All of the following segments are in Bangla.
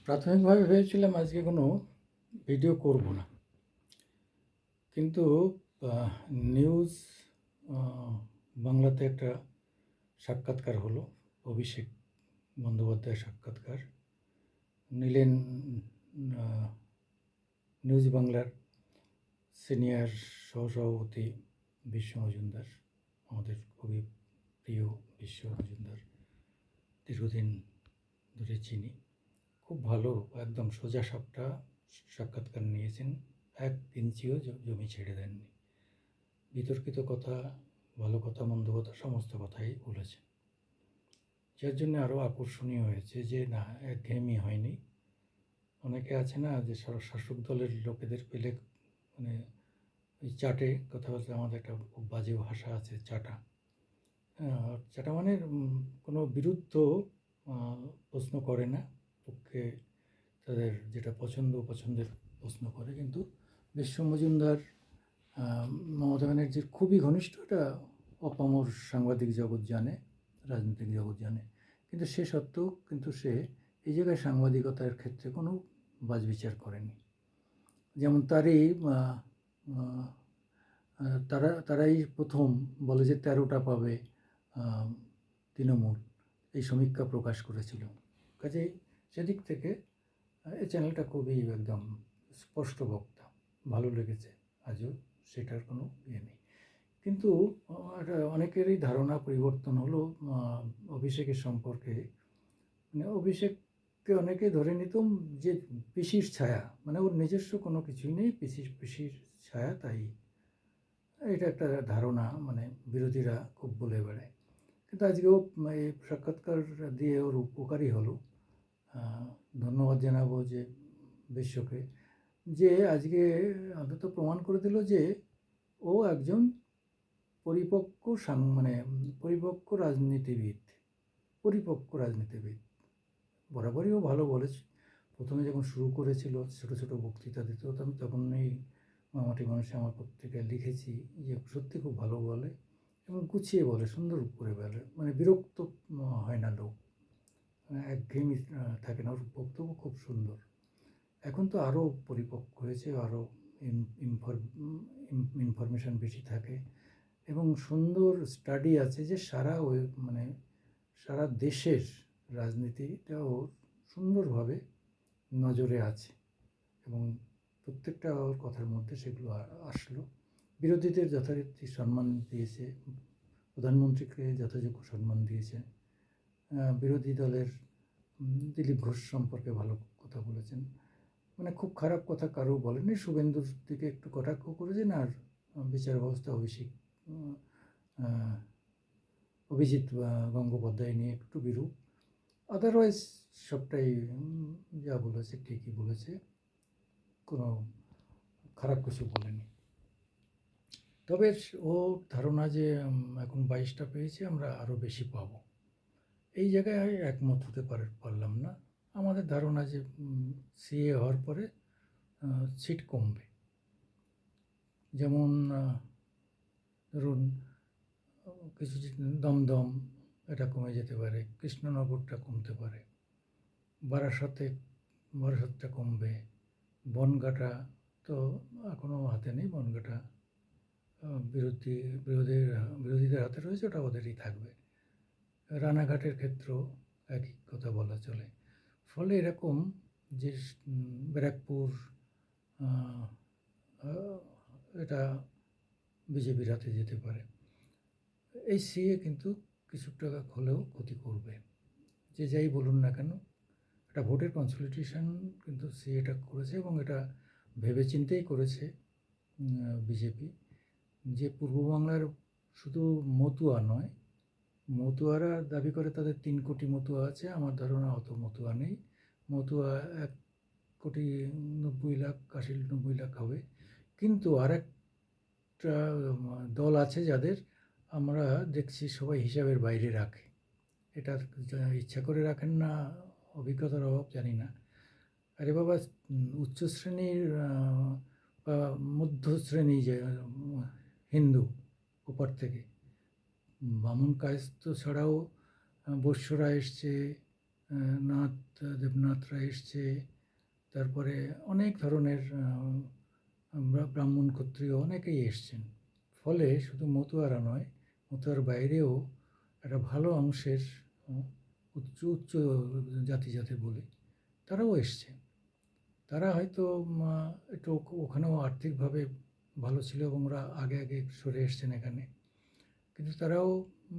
প্রাথমিকভাবে ভেবেছিলাম আজকে কোনো ভিডিও করব না, কিন্তু আহ, নিউজ বাংলাতে একটা সাক্ষাৎকার হলো, অভিষেক বন্দ্যোপাধ্যায়ের সাক্ষাৎকার নিলেন আহ, নিউজ বাংলার সিনিয়র সহসভাপতি বিশ্ব মজুমদার, আমাদের খুবই প্রিয় বিশ্ব মজুমদার, দীর্ঘদিন ধরে চিনি। খুব ভালো, একদম সোজা সাপটা সাক্ষাৎকার নিয়েছেন, 1 ইঞ্চিও জমি ছেড়ে দেননি। বিতর্কিত কথা, ভালো কথা, মন্দ কথা, সমস্ত কথাই বলেছেন, যার জন্য আরও আকর্ষণীয় হয়েছে যে না, একঘেয়েমি হয়নি। অনেকে আছে না যে শাসক দলের লোকেদের পেলে মানে ওই চাটে কথা বলতে, আমাদের একটা খুব বাজে ভাষা আছে চাটা। চাটা মানে কোনো বিরুদ্ধ প্রশ্ন করে না, পক্ষে তাদের যেটা পছন্দ অপছন্দের প্রশ্ন করে। কিন্তু বিশ্ব মজুমদার মমতা ব্যানার্জির খুবই ঘনিষ্ঠ, এটা অপামর সাংবাদিক জগৎ জানে, রাজনৈতিক জগৎ জানে। কিন্তু সে সত্ত্বেও কিন্তু সে এই জায়গায় সাংবাদিকতার ক্ষেত্রে কোনো বাছবিচার করেনি। যেমন তারই তারাই প্রথম বলে যে 13টা পাবে তৃণমূল, এই সমীক্ষা প্রকাশ করেছিল। কাজেই সেদিক থেকে এই চ্যানেলটা খুবই একদম স্পষ্ট বক্তা, ভালো লেগেছে আজও, সেটার কোনো ইয়ে নেই। কিন্তু একটা অনেকেরই ধারণা পরিবর্তন হলো অভিষেকের সম্পর্কে। মানে অভিষেককে অনেকে ধরে নিত যে পিসির ছায়া, মানে ওর নিজস্ব কোনো কিছুই নেই, পিসির ছায়া, তাই এটা একটা ধারণা মানে বিরোধীরা খুব বলে বেড়ায়। কিন্তু আজকেও এই সাক্ষাৎকার দিয়ে ওর উপকারই হলো। ধন্যবাদ জানাবো যে বিশ্বকে, যে আজকে অন্তত প্রমাণ করে দিল যে ও একজন মানে পরিপক্ক রাজনীতিবিদ। বরাবরই ও ভালো বলেছে। প্রথমে যখন শুরু করেছিল ছোটো ছোটো বক্তৃতা দিত, তখন এই মামাটি মানুষে আমার পত্রিকায় লিখেছি যে সত্যি খুব ভালো বলে এবং গুছিয়ে বলে, সুন্দর করে বলে, মানে বিরক্ত হয় না লোক, একঘেয়েমি থাকে না, ওর বক্তব্য খুব সুন্দর। এখন তো আরও পরিপক্ক হয়েছে, আরও ইনফরমেশান বেশি থাকে এবং সুন্দর স্টাডি আছে যে মানে সারা দেশের রাজনীতিটাও সুন্দরভাবে নজরে আছে এবং প্রত্যেকটা ওর কথার মধ্যে সেগুলো আসলো। বিরোধীদের যথারীতি সম্মান দিয়েছে, প্রধানমন্ত্রীকে যথাযোগ্য সম্মান দিয়েছে। বিরোধী দলের দিলীপ ঘোষ সম্পর্কে ভালো কথা বলেছেন, মানে খুব খারাপ কথা কারও বলেনি। শুভেন্দুর দিকে একটু কটাক্ষ করেছেন, আর বিচার ব্যবস্থা অভিজিৎ গঙ্গোপাধ্যায় নিয়ে একটু বিরূপ। আদারওয়াইজ সবটাই যা বলেছে ঠিকই বলেছে, কোনো খারাপ কিছু বলেনি। তবে ও ধারণা যে এখন 22টা পেয়েছি, আমরা আরও বেশি পাবো, এই জায়গায় একমত হতে পারলাম না। আমাদের ধারণা যে সিএ হওয়ার পরে সিট কমবে। যেমন ধরুন কিছু দমদম এটা কমে যেতে পারে, কৃষ্ণনগরটা কমতে পারে, বারাসাতটা কমবে, বনগাঁটা তো এখনও হাতে নেই, বনগাঁটা বিরোধীদের হাতে রয়েছে, ওটা ওদেরই থাকবে। রানাঘাটের ক্ষেত্রেও একই কথা বলা চলে। ফলে এরকম যে ব্যারাকপুর এটা বিজেপির হাতে যেতে পারে। এই সিএ কিন্তু কিছু টাকা হলেও ক্ষতি করবে, যে যাই বলুন না কেন। একটা ভোটের কনসলিডেশন কিন্তু সিএটা করেছে এবং এটা ভেবেচিন্তেই করেছে বিজেপি, যে পূর্ববাংলার শুধু মতুয়া নয়, মতুয়ারা দাবি করে তাদের 3 কোটি মতুয়া আছে, আমার ধারণা অত মতুয়া নেই। মতুয়া 1,90,00,000 হবে। কিন্তু আরেকটা দল আছে যাদের আমরা দেখছি সবাই হিসাবের বাইরে রাখে। এটা ইচ্ছা করে রাখেন না, অভিজ্ঞতার অভাব, জানি না। আরে বাবা, উচ্চ শ্রেণীর বা মধ্য শ্রেণী যে হিন্দু ওপার থেকে বামুন কায়স্থ ছাড়াও বৈশ্যরা এসছে, নাথ দেবনাথরা এসছে, তারপরে অনেক ধরনের ব্রাহ্মণ ক্ষত্রিয় অনেকেই এসছেন। ফলে শুধু মতুয়ারা নয়, মতুয়ার বাইরেও একটা ভালো অংশের উচ্চ উচ্চ জাতি যাতে বলি, তারাও এসছে। তারা হয়তো একটু ওখানেও আর্থিকভাবে ভালো ছিল এবং ওরা আগে আগে সরে এসছেন এখানে, কিন্তু তারাও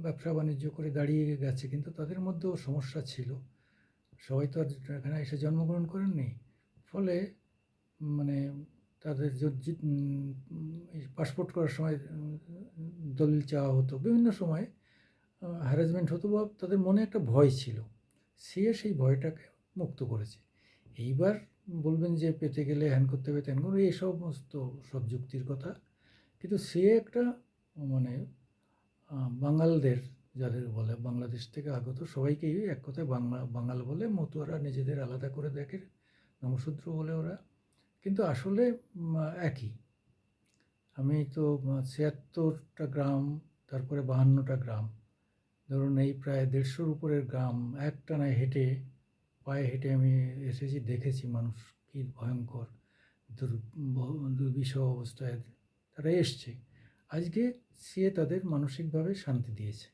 ব্যবসা বাণিজ্য করে দাঁড়িয়ে গেছে। কিন্তু তাদের মধ্যেও সমস্যা ছিল, সবাই তো আর এখানে এসে জন্মগ্রহণ করেননি। ফলে মানে তাদের এই পাসপোর্ট করার সময় দলিল চাওয়া হতো, বিভিন্ন সময় হ্যারাসমেন্ট হতো, বা তাদের মনে একটা ভয় ছিল। সে সেই ভয়টাকে মুক্ত করেছে। এইবার বলবেন যে পেতে গেলে হ্যান করতে হবে ত্যান করবে, এই সমস্ত সব যুক্তির কথা। কিন্তু সে একটা মানে বাঙালদের, যাদের বলে বাংলাদেশ থেকে আগত সবাইকেই এক কথায় বাঙাল বলে, মতুয়ারা নিজেদের আলাদা করে দেখে, নমশূদ্র বলে ওরা, কিন্তু আসলে একই। আমি তো ৭৬টা গ্রাম, তারপরে ৫২টা গ্রাম, ধরুন এই প্রায় ১৫০-র উপরের গ্রাম একটানায় হেঁটে, পায়ে হেঁটে আমি এসেছি, দেখেছি মানুষ কী ভয়ঙ্কর দুর্বিষহ অবস্থায় তারা এসছে। আজকে সে তাদের মানসিকভাবে শান্তি দিয়েছে।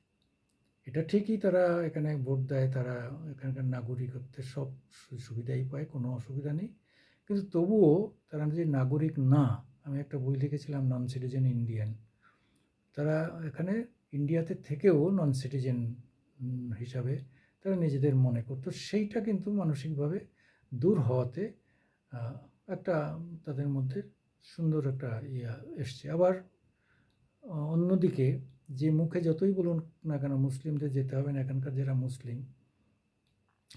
এটা ঠিকই, তারা এখানে ভোট দেয়, তারা এখানকার নাগরিকত্বের সব সুবিধাই পায়, কোনো অসুবিধা নেই। কিন্তু তবুও তারা যে নাগরিক না, আমি একটা বই লিখেছিলাম নন সিটিজেন ইন্ডিয়ান, তারা এখানে ইন্ডিয়াতে থেকেও নন সিটিজেন হিসাবে তারা নিজেদের মনে করতো। সেইটা কিন্তু মানসিকভাবে দূর হওয়াতে একটা তাদের মধ্যে সুন্দর একটা এসছে। আবার অন্যদিকে যে মুখে যতই বলুন না কেন মুসলিমদের যেতে হবে না, এখানকার যারা মুসলিম,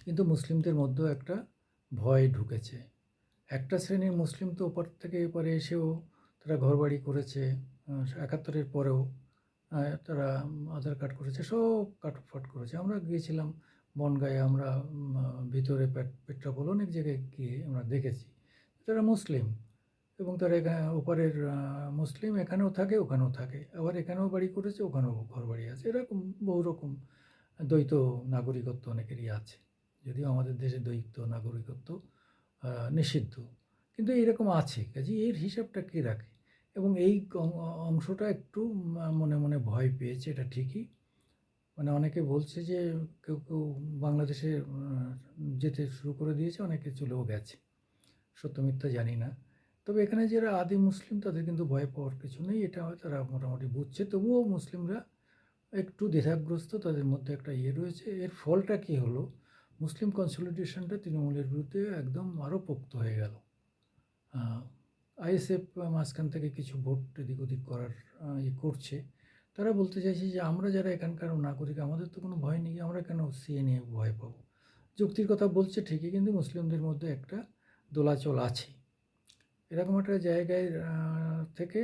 কিন্তু মুসলিমদের মধ্যেও একটা ভয় ঢুকেছে। একটা শ্রেণীর মুসলিম তো ওপার থেকে এপারে এসেও তারা ঘরবাড়ি করেছে, ৭১-এর পরেও তারা আধার কার্ড করেছে, সব কাটফাট করেছে। আমরা গিয়েছিলাম বনগাঁয়ে, আমরা ভিতরে পেট্রাপোল অনেক জায়গায় গিয়ে আমরা দেখেছি তারা মুসলিম, এবং তারা এখানে ওপারের মুসলিম এখানেও থাকে ওখানেও থাকে, আবার এখানেও বাড়ি করেছে ওখানেও ঘরবাড়ি আছে। এরকম বহু রকম দ্বৈত নাগরিকত্ব অনেকেরই আছে, যদিও আমাদের দেশে দ্বৈত নাগরিকত্ব নিষিদ্ধ, কিন্তু এইরকম আছে। কাজে এর হিসাবটা কে রাখে? এবং এই অংশটা একটু মনে মনে ভয় পেয়েছে, এটা ঠিকই। মানে অনেকে বলছে যে কেউ কেউ বাংলাদেশে যেতে শুরু করে দিয়েছে, অনেকে চলেও গেছে, সত্য মিথ্যা জানি না। তবে এখানে যারা আদি মুসলিম তাদের কিন্তু ভয় পাওয়ার কিছু নেই, এটা তারা মোটামুটি বুঝছে। তবুও মুসলিমরা একটু দ্বিধাগ্রস্ত, তাদের মধ্যে একটা রয়েছে। এর ফলটা কী হলো? মুসলিম কনসলিডেশনটা তৃণমূলের বিরুদ্ধে একদম আরও পোক্ত হয়ে গেল। আইএসএফ মাঝখান থেকে কিছু ভোট এদিক ওদিক করার করছে। তারা বলতে চাইছে যে আমরা যারা এখানকার নাগরিক, আমাদের তো কোনো ভয় নেই, আমরা কেন সিএ নিয়ে ভয় পাবো? যুক্তির কথা বলছে ঠিকই, কিন্তু মুসলিমদের মধ্যে একটা দোলাচল আছে। এরকম একটা জায়গায় থেকে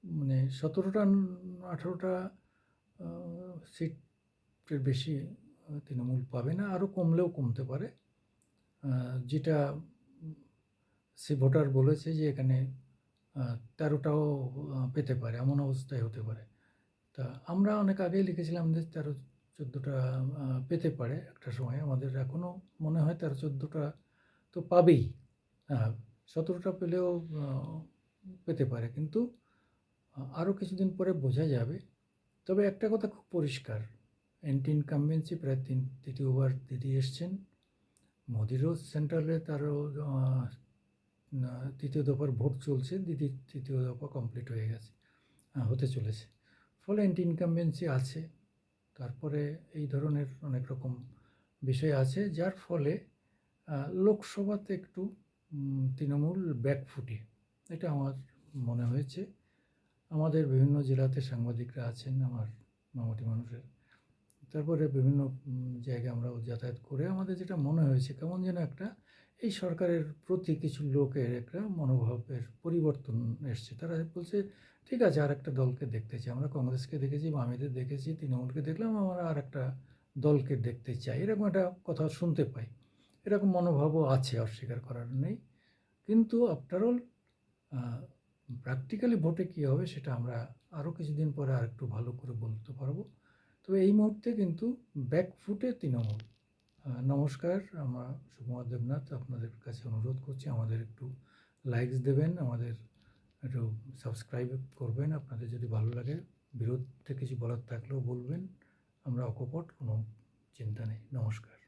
মানে ১৭টা ১৮টা সিটের বেশি তৃণমূল পাবে না, আরও কমলেও কমতে পারে। যেটা সে ভোটার বলেছে যে এখানে ১৩টাও পেতে পারে, এমন অবস্থায় হতে পারে। তা আমরা অনেক আগেই লিখেছিলাম যে ১৩-১৪টা পেতে পারে একটা সময়। আমাদের এখনও মনে হয় ১৩-১৪টা তো পাবেই। ১৭টা পেলেও পেতে পারে, কিন্তু আরও কিছুদিন পরে বোঝা যাবে। তবে একটা কথা খুব পরিষ্কার, অ্যান্টি ইনকামবেন্সি প্রায় তৃতীয়বার দিদি এসছেন। মোদিরও সেন্ট্রালে তারও তৃতীয় দফার ভোট চলছে, দিদির তৃতীয় দফা কমপ্লিট হয়ে গেছে, হতে চলেছে। ফলে অ্যান্টি ইনকামবেন্সি আছে। তারপরে এই ধরনের অনেক রকম বিষয় আছে, যার ফলে লোকসভাতে একটু তৃণমূল ব্যাকফুটে, এটা আমার মনে হয়েছে। আমাদের বিভিন্ন জেলাতে সাংবাদিকরা আছেন আমার মামাটি মানুষের, তারপরে বিভিন্ন জায়গায় আমরাও যাতায়াত করে আমাদের যেটা মনে হয়েছে, কেমন যেন একটা এই সরকারের প্রতি কিছু লোকের একটা মনোভাবের পরিবর্তন এসছে। তারা বলছে ঠিক আছে, আর একটা দলকে দেখতে চাই, আমরা কংগ্রেসকে দেখেছি, বামেদের দেখেছি, তৃণমূলকে দেখলাম, আমরা আর একটা দলকে দেখতে চাই, এরকম একটা কথা শুনতে পাই। এরকম মনোভাবও আছে, অস্বীকার করার নেই। কিন্তু আফটার অল প্র্যাকটিক্যালি ভোটে কী হবে সেটা আমরা আরও কিছুদিন পরে আরেকটু ভালো করে বলতে পারবো। তবে এই মুহূর্তে কিন্তু ব্যাকফুটে তৃণমূল। নমস্কার, আমরা সুকুমার দেবনাথ আপনাদের কাছে অনুরোধ করছি আমাদের একটু লাইকস দেবেন, আমাদের একটু সাবস্ক্রাইব করবেন আপনাদের যদি ভালো লাগে। বিরুদ্ধে কিছু বলার থাকলেও বলবেন, আমরা অকপট, কোনো চিন্তা নেই। নমস্কার।